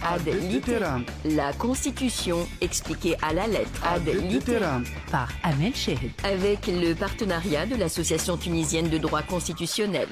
Ad litteram. La Constitution expliquée à la lettre. Ad litteram. Par Amel Chehid. Avec le partenariat de l'Association tunisienne de droit constitutionnel.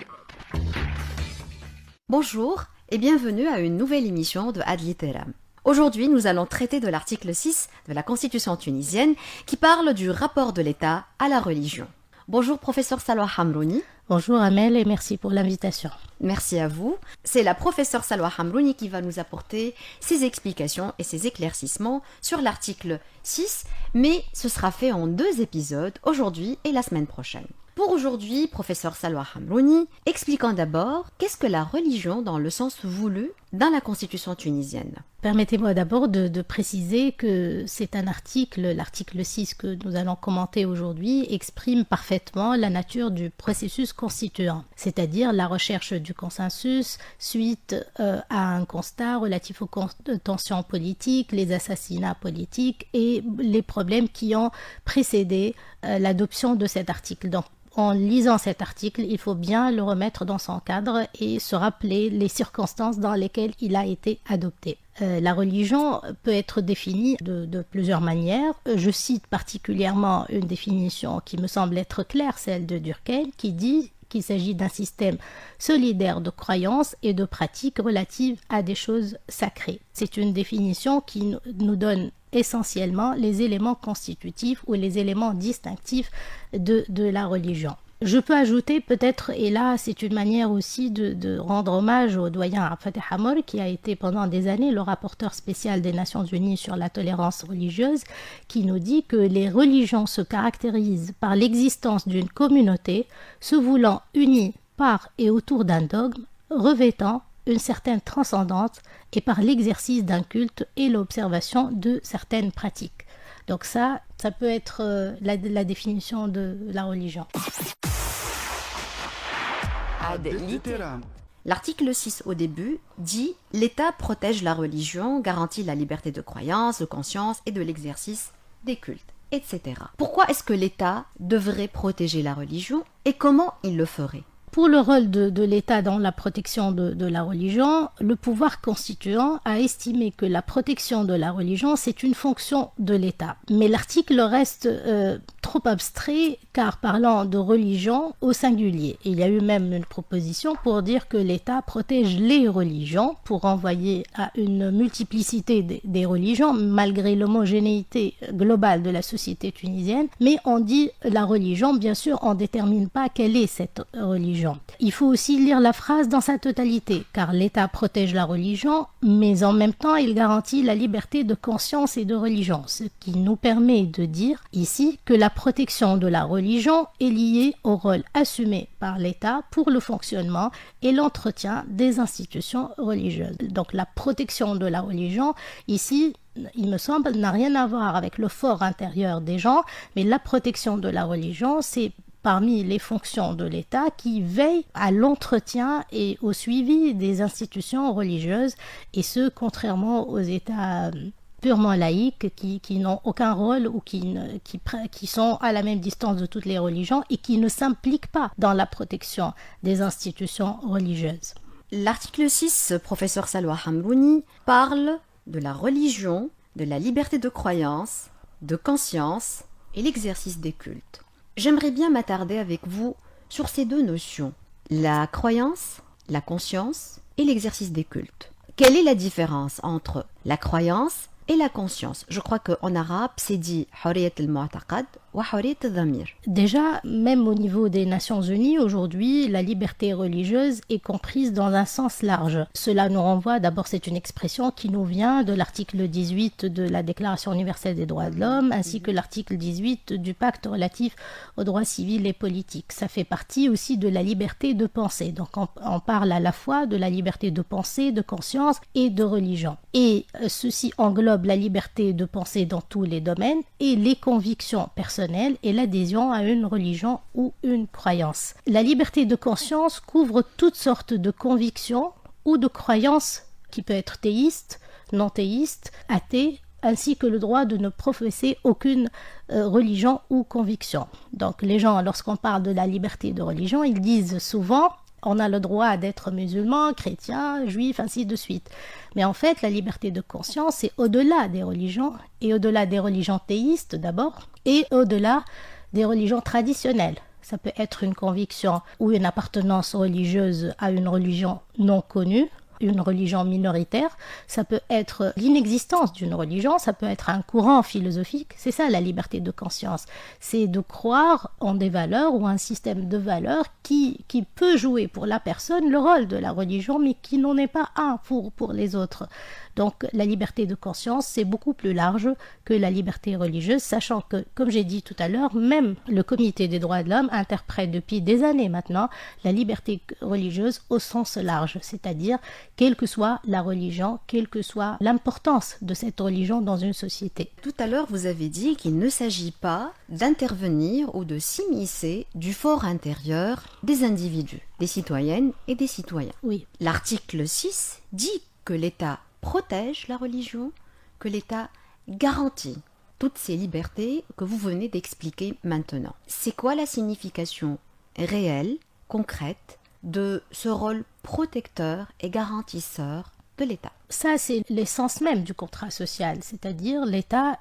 Bonjour et bienvenue à une nouvelle émission de Ad litteram. Aujourd'hui, nous allons traiter de l'article 6 de la Constitution tunisienne qui parle du rapport de l'État à la religion. Bonjour professeur Salwa Hamrouni. Bonjour Amel et merci pour l'invitation. Merci à vous. C'est la professeure Salwa Hamrouni qui va nous apporter ses explications et ses éclaircissements sur l'article 6, mais ce sera fait en 2 épisodes, aujourd'hui et la semaine prochaine. Pour aujourd'hui, professeur Salwa Hamrouni, expliquons d'abord qu'est-ce que la religion dans le sens voulu dans la Constitution tunisienne. Permettez-moi d'abord de préciser que c'est un article, l'article 6 que nous allons commenter aujourd'hui, exprime parfaitement la nature du processus constituant, c'est-à-dire la recherche du consensus suite à un constat relatif aux tensions politiques, les assassinats politiques et les problèmes qui ont précédé l'adoption de cet article. Donc, en lisant cet article, il faut bien le remettre dans son cadre et se rappeler les circonstances dans lesquelles il a été adopté. La religion peut être définie de plusieurs manières. Je cite particulièrement une définition qui me semble être claire, celle de Durkheim, qui dit qu'il s'agit d'un système solidaire de croyances et de pratiques relatives à des choses sacrées. C'est une définition qui nous donne essentiellement les éléments constitutifs ou les éléments distinctifs de la religion. Je peux ajouter peut-être, et là c'est une manière aussi de rendre hommage au doyen Abd Fattah Hamor, qui a été pendant des années le rapporteur spécial des Nations Unies sur la tolérance religieuse, qui nous dit que les religions se caractérisent par l'existence d'une communauté se voulant unie par et autour d'un dogme, revêtant une certaine transcendance et par l'exercice d'un culte et l'observation de certaines pratiques. Donc ça peut être la définition de la religion. Ad litteram. L'article 6 au début dit « L'État protège la religion, garantit la liberté de croyance, de conscience et de l'exercice des cultes, etc. » Pourquoi est-ce que l'État devrait protéger la religion et comment il le ferait ? Pour le rôle de l'État dans la protection de la religion, le pouvoir constituant a estimé que la protection de la religion, c'est une fonction de l'État. Mais l'article reste trop abstrait, car parlant de religion au singulier. Il y a eu même une proposition pour dire que l'État protège les religions, pour renvoyer à une multiplicité des religions, malgré l'homogénéité globale de la société tunisienne. Mais on dit la religion, bien sûr, on ne détermine pas quelle est cette religion. Il faut aussi lire la phrase dans sa totalité, car l'État protège la religion, mais en même temps il garantit la liberté de conscience et de religion, ce qui nous permet de dire ici que la protection de la religion est liée au rôle assumé par l'État pour le fonctionnement et l'entretien des institutions religieuses. Donc la protection de la religion, ici, il me semble, n'a rien à voir avec le fort intérieur des gens, mais la protection de la religion, c'est parmi les fonctions de l'État qui veille à l'entretien et au suivi des institutions religieuses, et ce, contrairement aux États purement laïques qui n'ont aucun rôle ou qui sont à la même distance de toutes les religions et qui ne s'impliquent pas dans la protection des institutions religieuses. L'article 6, professeur Salwa Hamrouni, parle de la religion, de la liberté de croyance, de conscience et l'exercice des cultes. J'aimerais bien m'attarder avec vous sur ces 2 notions, la croyance, la conscience et l'exercice des cultes. Quelle est la différence entre la croyance et la conscience? Je crois qu'en arabe, c'est dit « hurriyat al-mu'taqad » ou « hurriyat al-dhamir ». Déjà, même au niveau des Nations Unies, aujourd'hui, la liberté religieuse est comprise dans un sens large. Cela nous renvoie, d'abord c'est une expression qui nous vient de l'article 18 de la Déclaration universelle des droits de l'homme, ainsi que l'article 18 du pacte relatif aux droits civils et politiques. Ça fait partie aussi de la liberté de penser. Donc on parle à la fois de la liberté de pensée, de conscience et de religion. Et ceci englobe la liberté de penser dans tous les domaines et les convictions personnelles et l'adhésion à une religion ou une croyance. La liberté de conscience couvre toutes sortes de convictions ou de croyances qui peuvent être théistes, non théistes, athées, ainsi que le droit de ne professer aucune religion ou conviction. Donc les gens, lorsqu'on parle de la liberté de religion, ils disent souvent On a le droit d'être musulman, chrétien, juif, ainsi de suite. Mais en fait, la liberté de conscience, c'est au-delà des religions, et au-delà des religions théistes d'abord, et au-delà des religions traditionnelles. Ça peut être une conviction ou une appartenance religieuse à une religion non connue, une religion minoritaire, ça peut être l'inexistence d'une religion, ça peut être un courant philosophique. C'est ça la liberté de conscience, c'est de croire en des valeurs ou un système de valeurs qui peut jouer pour la personne le rôle de la religion, mais qui n'en est pas un pour les autres. Donc la liberté de conscience, c'est beaucoup plus large que la liberté religieuse, sachant que, comme j'ai dit tout à l'heure, même le Comité des droits de l'homme interprète depuis des années maintenant la liberté religieuse au sens large, c'est-à-dire quelle que soit la religion, quelle que soit l'importance de cette religion dans une société. Tout à l'heure, vous avez dit qu'il ne s'agit pas d'intervenir ou de s'immiscer du fort intérieur des individus, des citoyennes et des citoyens. Oui. L'article 6 dit que l'État protège la religion, que l'État garantit toutes ces libertés que vous venez d'expliquer maintenant. C'est quoi la signification réelle, concrète, de ce rôle protecteur et garantisseur de l'État? Ça, c'est l'essence même du contrat social, c'est-à-dire l'État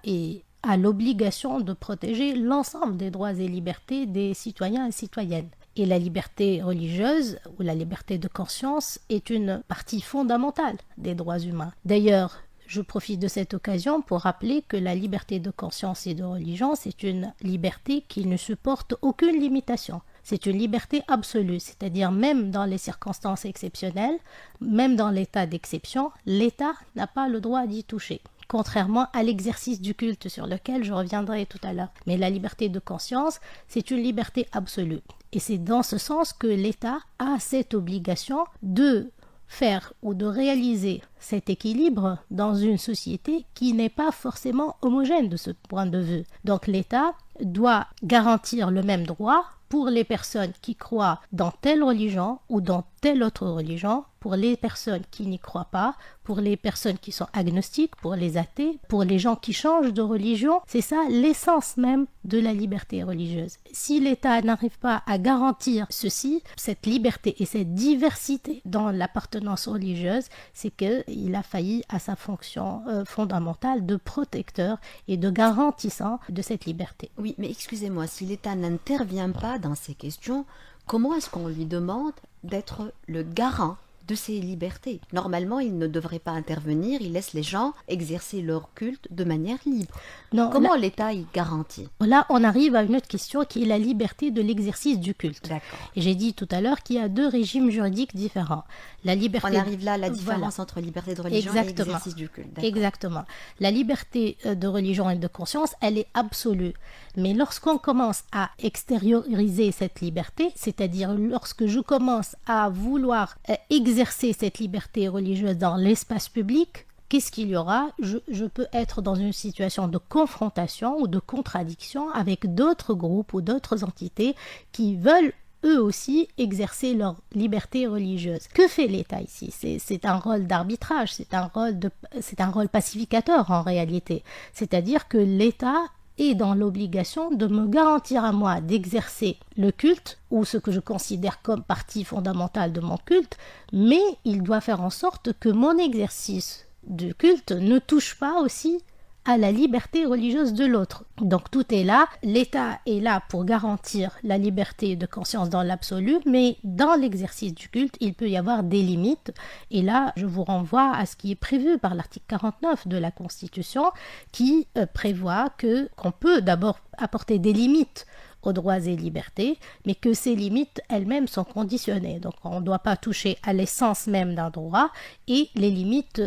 a l'obligation de protéger l'ensemble des droits et libertés des citoyens et citoyennes. Et la liberté religieuse ou la liberté de conscience est une partie fondamentale des droits humains. D'ailleurs, je profite de cette occasion pour rappeler que la liberté de conscience et de religion, c'est une liberté qui ne supporte aucune limitation. C'est une liberté absolue, c'est-à-dire même dans les circonstances exceptionnelles, même dans l'état d'exception, l'État n'a pas le droit d'y toucher. Contrairement à l'exercice du culte sur lequel je reviendrai tout à l'heure. Mais la liberté de conscience, c'est une liberté absolue. Et c'est dans ce sens que l'État a cette obligation de faire ou de réaliser cet équilibre dans une société qui n'est pas forcément homogène de ce point de vue. Donc l'État doit garantir le même droit pour les personnes qui croient dans telle religion ou dans telle autre religion, pour les personnes qui n'y croient pas, pour les personnes qui sont agnostiques, pour les athées, pour les gens qui changent de religion. C'est ça l'essence même de la liberté religieuse. Si l'État n'arrive pas à garantir ceci, cette liberté et cette diversité dans l'appartenance religieuse, c'est qu'il a failli à sa fonction fondamentale de protecteur et de garantissant de cette liberté. Oui, mais excusez-moi, si l'État n'intervient pas dans ces questions, comment est-ce qu'on lui demande d'être le garant de ces libertés? Normalement, il ne devrait pas intervenir, il laisse les gens exercer leur culte de manière libre. Non, comment l'État y garantit? Là, on arrive à une autre question qui est la liberté de l'exercice du culte. D'accord. Et j'ai dit tout à l'heure qu'il y a deux régimes juridiques différents. La liberté on arrive là à la différence entre liberté de religion et exercice du culte. D'accord. Exactement. La liberté de religion et de conscience, elle est absolue. Mais lorsqu'on commence à extérioriser cette liberté, c'est-à-dire lorsque je commence à vouloir exercer cette liberté religieuse dans l'espace public, qu'est-ce qu'il y aura? Je peux être dans une situation de confrontation ou de contradiction avec d'autres groupes ou d'autres entités qui veulent eux aussi exercer leur liberté religieuse. Que fait l'État ici? C'est un rôle d'arbitrage, c'est un rôle pacificateur en réalité. C'est-à-dire que l'État est dans l'obligation de me garantir à moi d'exercer le culte, ou ce que je considère comme partie fondamentale de mon culte, mais il doit faire en sorte que mon exercice de culte ne touche pas aussi à la liberté religieuse de l'autre. Donc tout est là, l'État est là pour garantir la liberté de conscience dans l'absolu, mais dans l'exercice du culte, il peut y avoir des limites. Et là, je vous renvoie à ce qui est prévu par l'article 49 de la Constitution, qui prévoit qu'on peut d'abord apporter des limites aux droits et libertés, mais que ces limites elles-mêmes sont conditionnées. Donc on ne doit pas toucher à l'essence même d'un droit, et les limites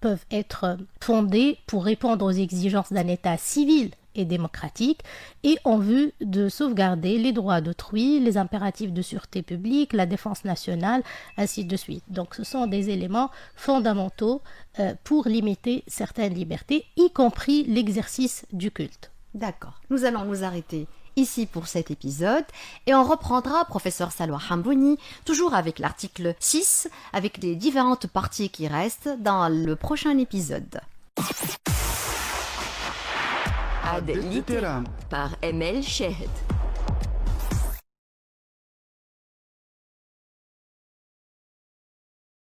peuvent être fondées pour répondre aux exigences d'un État civil et démocratique, et en vue de sauvegarder les droits d'autrui, les impératifs de sûreté publique, la défense nationale, ainsi de suite. Donc ce sont des éléments fondamentaux pour limiter certaines libertés, y compris l'exercice du culte. D'accord. Nous allons nous arrêter ici pour cet épisode et on reprendra, professeur Salwa Hambouni, toujours avec l'article 6, avec les différentes parties qui restent dans le prochain épisode. Ad Litteram par Emel Shehed.